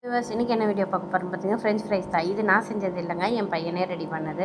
இன்றைக்கி என்ன வீடியோ பார்க்க போகிறோம் பார்த்தீங்கன்னா ஃப்ரெஞ்ச் ஃப்ரைஸ் தான். இது நான் செஞ்சது இல்லைங்க, என் பையனே ரெடி பண்ணது.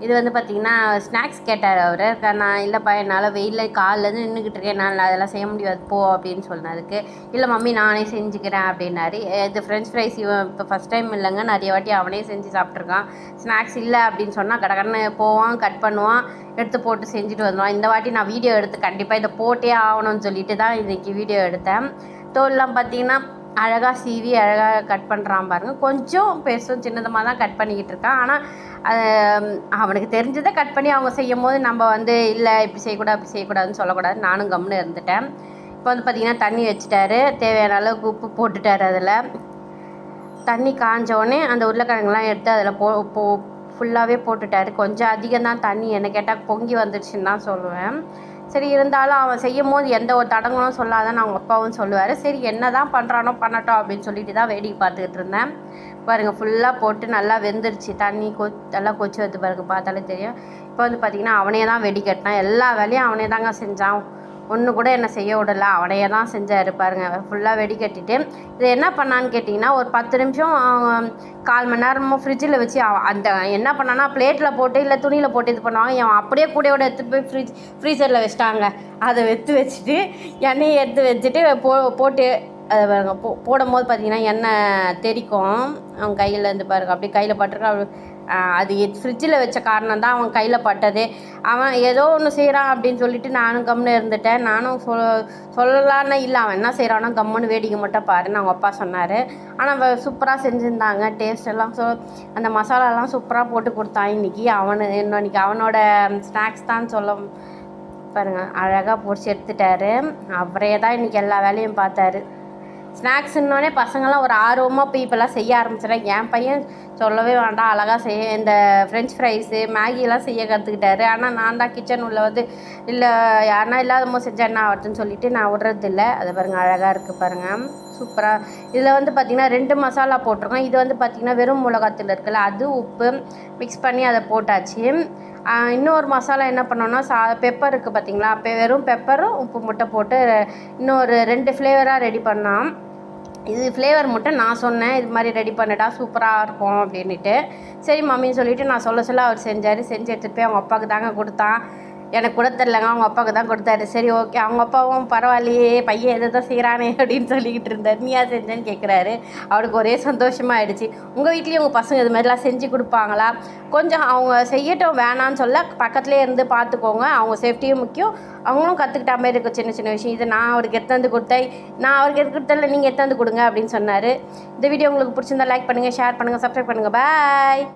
இது வந்து பார்த்திங்கன்னா ஸ்நாக்ஸ் கேட்டார் அவர். நான் இல்லைப்பா என்னால் வெயிலில் காலிலேருந்து நின்றுக்கிட்டு இருக்கேன், என்னால் அதெல்லாம் செய்ய முடியாது போ அப்படின்னு சொன்னதுக்கு, இல்லை மம்மி நானே செஞ்சுக்கிறேன் அப்படின்னாரு. இது ஃப்ரெஞ்ச் ஃப்ரைஸ் இவன் இப்போ ஃபஸ்ட் டைம் இல்லைங்க, நிறைய வாட்டி அவனே செஞ்சு சாப்பிட்ருக்கான். ஸ்நாக்ஸ் இல்லை அப்படின்னு சொன்னால் கடகடன்னு போவான், கட் பண்ணுவான், எடுத்து போட்டு செஞ்சுட்டு வந்துடுவான். இந்த வாட்டி நான் வீடியோ எடுத்து கண்டிப்பாக இதை போட்டே ஆகணும்னு சொல்லிட்டு தான் இன்றைக்கி வீடியோ எடுத்தேன். தோல்லாம் பார்த்திங்கன்னா அழகாக சீவி அழகாக கட் பண்ணுறான் பாருங்கள். கொஞ்சம் பெருசும் சின்னதமாக தான் கட் பண்ணிக்கிட்டு இருக்கான். ஆனால் அவனுக்கு தெரிஞ்சதை கட் பண்ணி அவங்க செய்யும் போது நம்ம வந்து இல்லை இப்படி செய்யக்கூடாது அப்படி செய்யக்கூடாதுன்னு சொல்லக்கூடாது. நானும் கம்முன்னு இருந்துட்டேன். இப்போ வந்து பார்த்திங்கன்னா தண்ணி வச்சுட்டாரு, தேவையான அளவுக்கு உப்பு போட்டுட்டார். அதில் தண்ணி காஞ்சோடனே அந்த உருளைக்கிழங்குலாம் எடுத்து அதில் ஃபுல்லாகவே போட்டுட்டார். கொஞ்சம் அதிகம்தான் தண்ணி, என்ன கேட்டால் பொங்கி வந்துடுச்சுன்னு தான் சொல்லுவேன். சரி, இருந்தாலும் அவன் செய்யும் போது எந்த ஒரு தடங்களும் சொல்லாதான் அவங்க அப்பாவும் சொல்லுவார். சரி என்ன தான் பண்ணுறானோ பண்ணட்டும் அப்படின்னு சொல்லிட்டு தான் வேடிக்கை பார்த்துக்கிட்டு இருந்தேன். பாருங்கள் ஃபுல்லாக போட்டு நல்லா வெந்துருச்சு. தண்ணி நல்லா கொச்சி வந்து பாருங்கள், பார்த்தாலே தெரியும். இப்போ வந்து பார்த்திங்கன்னா அவனே தான் வெடி கட்டினான். எல்லா வேலையும் அவனே தாங்க செஞ்சான். ஒன்று கூட என்ன செய்ய விடலை, அவனையே தான் செஞ்சார் பாருங்கள். ஃபுல்லாக வெடி கட்டிட்டு இதை என்ன பண்ணான்னு கேட்டிங்கன்னா, ஒரு 10 நிமிஷம் 1/4 மணி நேரமும் ஃப்ரிட்ஜில் வச்சு அந்த என்ன பண்ணான்னா பிளேட்டில் போட்டு இல்லை துணியில் போட்டு இது பண்ணுவாங்க. அவன் அப்படியே கூடையோட எடுத்துகிட்டு போய் ஃப்ரீசரில் வச்சிட்டாங்க. அதை வச்சுட்டு எண்ணெயை எடுத்து வச்சுட்டு போட்டு அதை பாருங்க போடும் போது பார்த்திங்கன்னா எண்ணெய் தெரிக்கும் அவன் கையிலேருந்து பாருங்க. அப்படி கையில் பட்டிருக்கா. அது ஃப்ரிட்ஜில் வச்ச காரணம் தான் அவன் கையில் பட்டது. அவன் ஏதோ ஒன்று செய்கிறான் அப்படின்னு சொல்லிட்டு நானும் கம்முன்னு இருந்துட்டேன். நானும் சொல்லலான்னு இல்லை, அவன் என்ன செய்கிறானோ கம்முன்னு வேடிக்கை மட்டும் பாருன்னு அவங்க அப்பா சொன்னார். ஆனால் சூப்பராக செஞ்சுருந்தாங்க. டேஸ்ட் எல்லாம் அந்த மசாலாலாம் சூப்பராக போட்டு கொடுத்தான். இன்னைக்கு அவனோட ஸ்நாக்ஸ் தான் சொல்ல பாருங்கள், அழகாக பொரிச்சு எடுத்துட்டாரு. அவரே தான் இன்றைக்கி எல்லா வேலையும் பார்த்தாரு. ஸ்நாக்ஸுன்னோடனே பசங்களாம் ஒரு ஆர்வமாக போய் இப்போல்லாம் செய்ய ஆரம்பிச்சிடறாங்க. என் பையன் சொல்லவே வேண்டாம், அழகாக செய்ய இந்த ஃப்ரெஞ்ச் ஃப்ரைஸு மேகியெல்லாம் செய்ய கற்றுக்கிட்டாரு. ஆனால் நான் தான் கிச்சன் உள்ள வந்து இல்லை யாருனா இல்லாத போது செஞ்சால் என்ன ஆகுதுன்னு சொல்லிவிட்டு நான் விட்றதில்ல. அதை பாருங்கள் அழகாக இருக்குது பாருங்கள், சூப்பராக. இதில் வந்து பார்த்திங்கன்னா 2 மசாலா போட்டிருக்கோம். இது வந்து பார்த்திங்கன்னா வெறும் மிளகாத்தூள் இருக்குல்ல, அது உப்பு மிக்ஸ் பண்ணி அதை போட்டாச்சு. இன்னொரு மசாலா என்ன பண்ணோன்னா பெப்பர் இருக்குது பார்த்திங்களா, வெறும் பெப்பரும் உப்பு மட்டும் போட்டு இன்னொரு 2 ஃப்ளேவராக ரெடி பண்ணோம். இது ஃப்ளேவர் மட்டும் நான் சொன்னேன், இது மாதிரி ரெடி பண்ணிட்டா சூப்பராக இருக்கும் அப்படின்ட்டு. சரி மம்மின்னு சொல்லிவிட்டு நான் சொல்ல அவர் செஞ்சு எடுத்துகிட்டு போய் அவங்க அப்பாவுக்கு தாங்க கொடுத்தான். எனக்கு கூட தெரிலங்க, அவங்க அப்பாவுக்கு தான் கொடுத்தாரு. சரி ஓகே, அவங்க அப்பாவும் பரவாயில்லையே பையன் எதை தான் செய்கிறானே அப்படின்னு சொல்லிக்கிட்டு இருந்தார். நீயா செஞ்சேன்னு கேட்குறாரு. அவருக்கு ஒரே சந்தோஷமாகிடுச்சு. உங்கள் வீட்லேயும் உங்கள் பசங்க இது மாதிரிலாம் செஞ்சு கொடுப்பாங்களா? கொஞ்சம் அவங்க செய்யட்டும், வேணான்னு சொல்ல பக்கத்துலேயே இருந்து பார்த்துக்கோங்க. அவங்க சேஃப்டியும் முக்கியம், அவங்களும் கற்றுக்கிட்ட மாதிரி இருக்கும் சின்ன சின்ன விஷயம். இது நான் அவருக்கு எடுத்து கொடுத்தேன், நான் அவருக்கு எடுத்து கொடுத்தல நீங்கள் எடுத்து கொடுங்க அப்படின்னு சொன்னார். இந்த வீடியோ உங்களுக்கு பிடிச்சிருந்தா லைக் பண்ணுங்கள், ஷேர் பண்ணுங்கள், சப்ஸ்கிரைப் பண்ணுங்கள். பாய்.